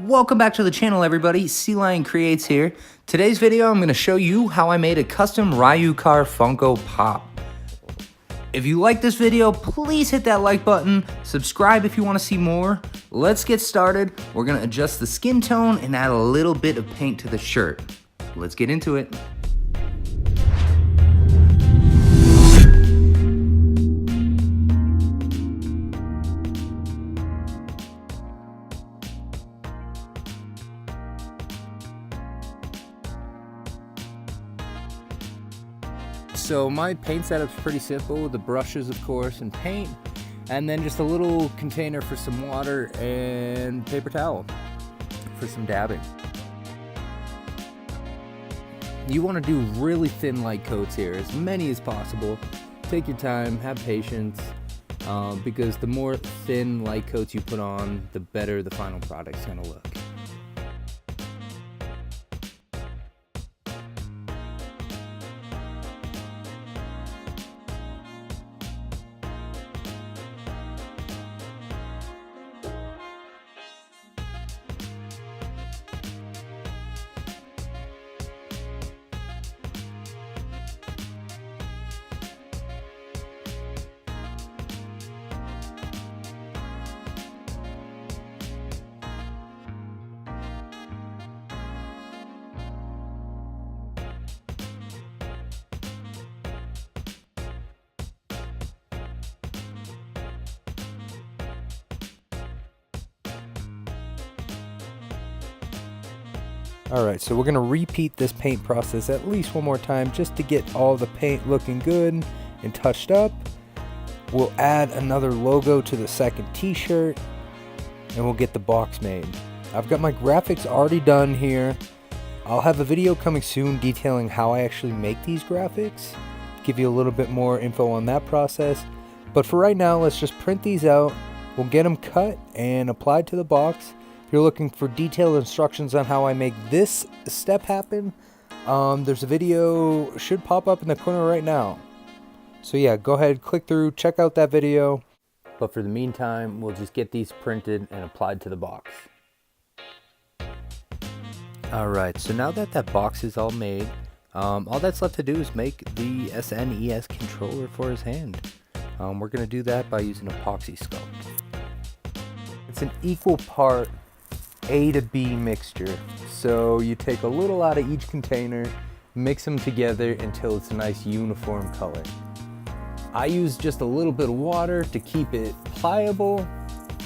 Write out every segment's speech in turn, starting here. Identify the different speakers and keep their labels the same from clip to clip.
Speaker 1: Welcome back to the channel, everybody. CLyonCreates here. Today's video, I'm going to show you how I made a custom Ryukahr Funko Pop. If you like this video, please hit that like button. Subscribe if you want to see more. Let's get started. We're going to adjust the skin tone and add a little bit of paint to the shirt. Let's get into it. So my paint setup's pretty simple with the brushes, of course, and paint, and then just a little container for some water and paper towel for some dabbing. You want to do really thin light coats here, as many as possible. Take your time, have patience, because the more thin light coats you put on, the better the final product's going to look. Alright, so we're going to repeat this paint process at least one more time just to get all the paint looking good and touched up. We'll add another logo to the second t-shirt and we'll get the box made. I've got my graphics already done here. I'll have a video coming soon detailing how I actually make these graphics, give you a little bit more info on that process. But for right now, let's just print these out. We'll get them cut and applied to the box. If you're looking for detailed instructions on how I make this step happen, there's a video, should pop up in the corner right now. So yeah, go ahead, click through, check out that video. But for the meantime, we'll just get these printed and applied to the box. Alright, so now that that box is all made, all that's left to do is make the SNES controller for his hand. We're going to do that by using Epoxy Stone. It's an equal part A to B mixture, so you take a little out of each container, mix them together until it's a nice uniform color. I use just a little bit of water to keep it pliable.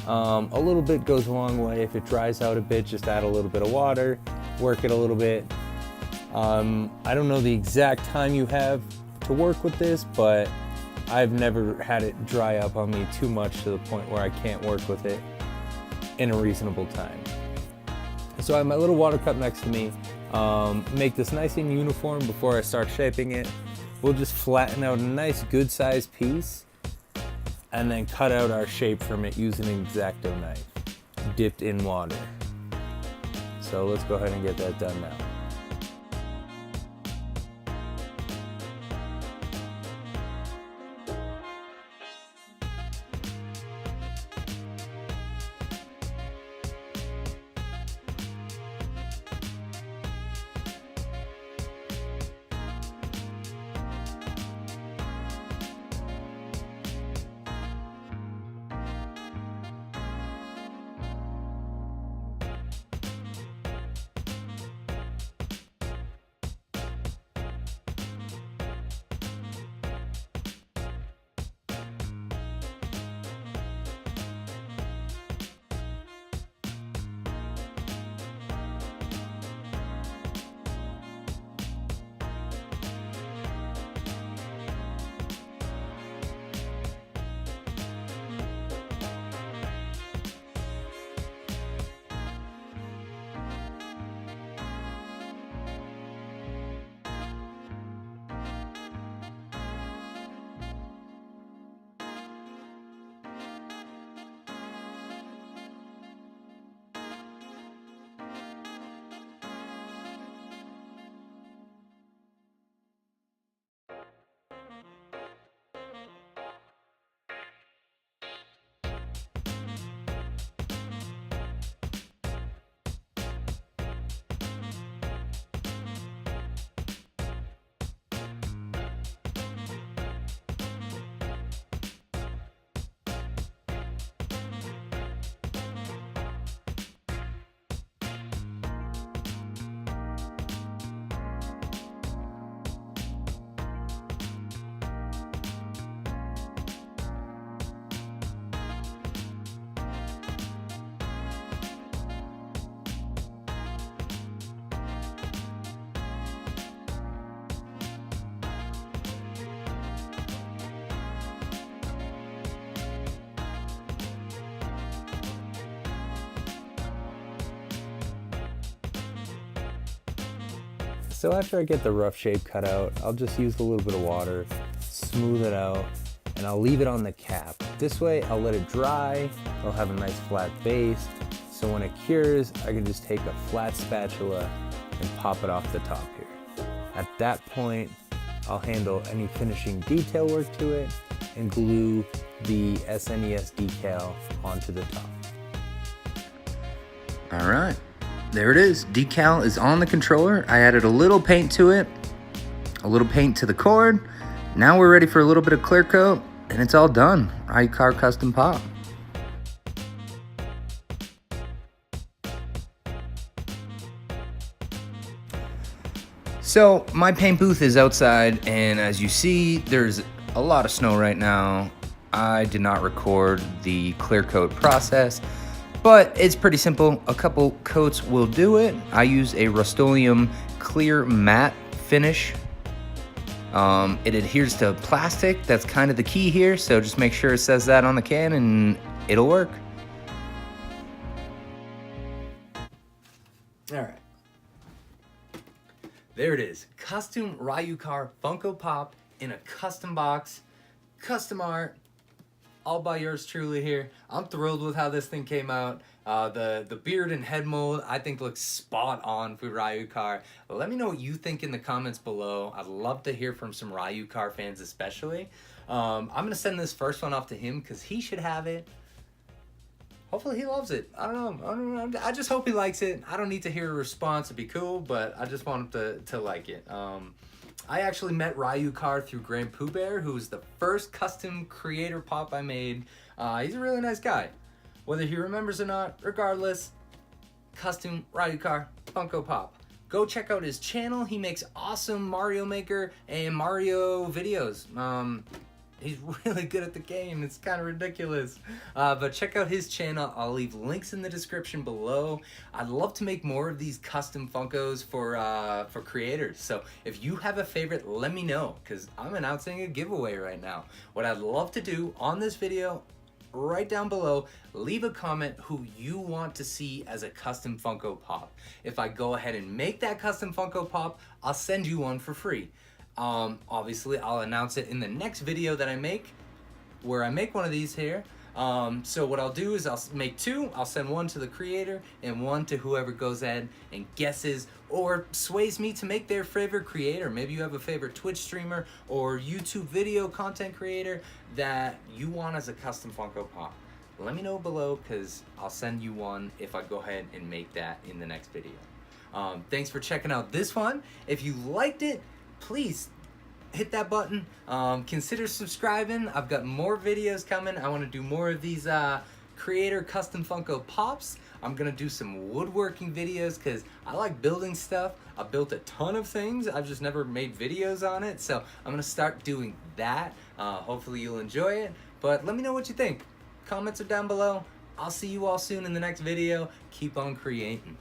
Speaker 1: A little bit goes a long way. If it dries out a bit, just add a little bit of water, work it a little bit. I don't know the exact time you have to work with this, but I've never had it dry up on me too much to the point where I can't work with it in a reasonable time. So I have my little water cup next to me. Make this nice and uniform before I start shaping it. We'll just flatten out a nice good sized piece and then cut out our shape from it using an X-Acto knife dipped in water. So let's go ahead and get that done now. So after I get the rough shape cut out, I'll just use a little bit of water, smooth it out, and I'll leave it on the cap. This way I'll let it dry, it'll have a nice flat base, so when it cures, I can just take a flat spatula and pop it off the top here. At that point, I'll handle any finishing detail work to it and glue the SNES decal onto the top. All right, there it is. Decal is on the controller. I added a little paint to it, a little paint to the cord. Now we're ready for a little bit of clear coat, and it's all done. Ryukahr Custom Pop. So my paint booth is outside, and as you see, there's a lot of snow right now. I did not record the clear coat process, but it's pretty simple. A couple coats will do it. I use a Rust-Oleum clear matte finish. It adheres to plastic. That's kind of the key here, so just make sure it says that on the can and it'll work. All right. There it is, custom Ryukahr Funko Pop in a custom box, custom art, all by yours truly here. I'm thrilled with how this thing came out. The beard and head mold I think looks spot on for Ryukahr. Let me know what you think in the comments below. I'd love to hear from some Ryukahr fans especially. I'm gonna send this first one off to him because he should have it. Hopefully he loves it. I don't know. I just hope he likes it. I don't need to hear a response. It'd be cool, but I just want him to like it. I actually met Ryukahr through Grand Pooh Bear, who was the first custom creator pop I made. He's a really nice guy. Whether he remembers or not, regardless, custom Ryukahr Funko Pop. Go check out his channel. He makes awesome Mario Maker and Mario videos. He's really good at the game. It's kind of ridiculous. But check out his channel. I'll leave links in the description below. I'd love to make more of these custom Funkos for creators. So if you have a favorite, let me know, because I'm announcing a giveaway right now. What I'd love to do on this video, right down below, leave a comment who you want to see as a custom Funko Pop. If I go ahead and make that custom Funko Pop, I'll send you one for free. Obviously I'll announce it in the next video that I make, where I make one of these here. So what I'll do is I'll make two. I'll send one to the creator and one to whoever goes ahead and guesses or sways me to make their favorite creator. Maybe you have a favorite Twitch streamer or YouTube video content creator that you want as a custom Funko Pop. Let me know below, because I'll send you one if I go ahead and make that in the next video. Thanks for checking out this one. If you liked it, please hit that button. Consider subscribing. I've got more videos coming. I want to do more of these creator custom Funko Pops. I'm gonna do some woodworking videos because I like building stuff. I built a ton of things. I've just never made videos on it, so I'm gonna start doing that. Hopefully you'll enjoy it, but let me know what you think. Comments are down below. I'll see you all soon in the next video. Keep on creating.